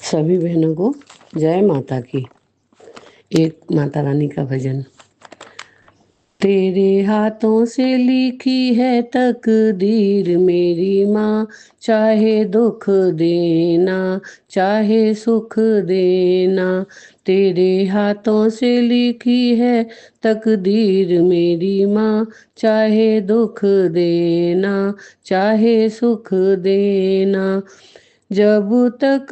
सभी बहनों को जय माता की। एक माता रानी का भजन। तेरे हाथों से लिखी है तकदीर मेरी माँ, चाहे दुख देना चाहे सुख देना। तेरे हाथों से लिखी है तकदीर मेरी माँ, चाहे दुख देना चाहे सुख देना। जब तक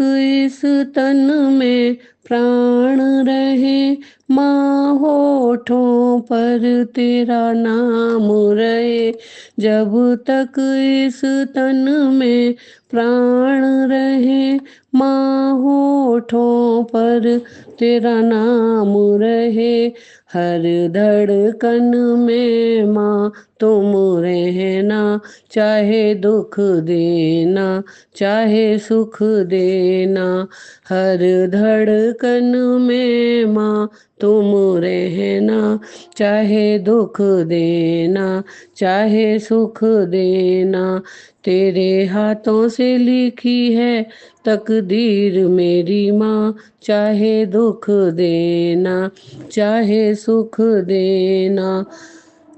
इस तन में प्राण रहे, माँ होठों पर तेरा नाम रहे। जब तक इस तन में प्राण रहे, माँ होठों पर तेरा नाम रहे। हर धड़कन में माँ तुम रहना, चाहे दुख देना चाहे सुख देना। हर धड़कन में माँ तुम रहना, चाहे दुख देना चाहे सुख देना। तेरे हाथों से लिखी है तकदीर मेरी माँ, चाहे दुख देना चाहे सुख देना।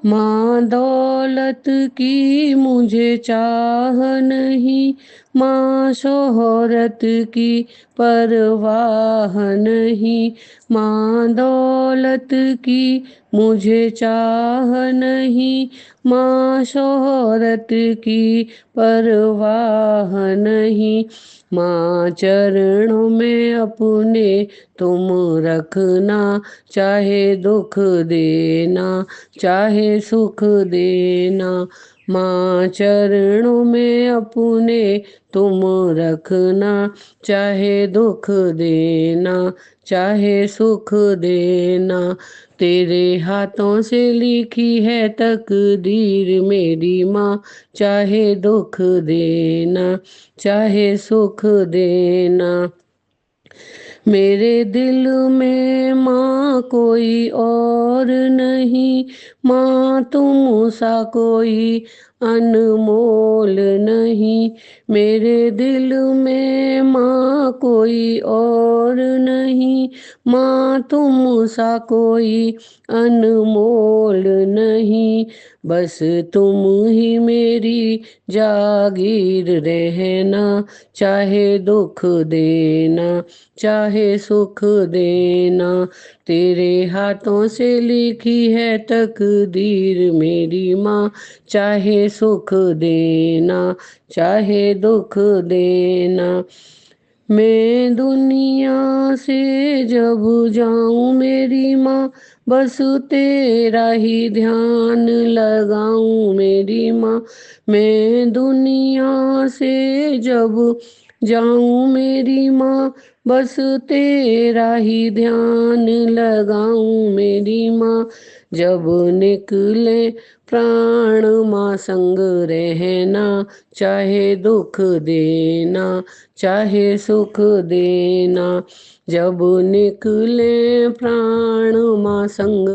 माँ दौलत की मुझे चाह नहीं, माँ शोहरत की परवाह नहीं। माँ दौलत की मुझे चाह नहीं, माँ शोहरत की परवाह नहीं। माँ चरणों में अपने तुम रखना, चाहे दुख देना चाहे सुख देना। माँ चरणों में अपने तुम रखना, चाहे दुख देना चाहे सुख देना। तेरे हाथों से लिखी है तकदीर मेरी माँ, चाहे दुख देना चाहे सुख देना। मेरे दिल में माँ कोई और नहीं, माँ तुम सा कोई अनमोल नहीं। मेरे दिल में माँ कोई और नहीं, माँ तुम सा कोई अनमोल नहीं। बस तुम ही मेरी जागीर रहना, चाहे दुख देना चाहे सुख देना। तेरे हाथों से लिखी है तकदीर मेरी माँ, चाहे सुख देना चाहे दुख देना। मैं दुनिया से जब जाऊं मेरी माँ, बस तेरा ही ध्यान लगाऊं मेरी माँ। मैं दुनिया से जब जाऊं मेरी माँ, बस तेरा ही ध्यान लगाऊं मेरी माँ। जब निकले प्राण माँ संग रहना, चाहे दुख देना चाहे सुख देना। जब निकले प्राण माँ संग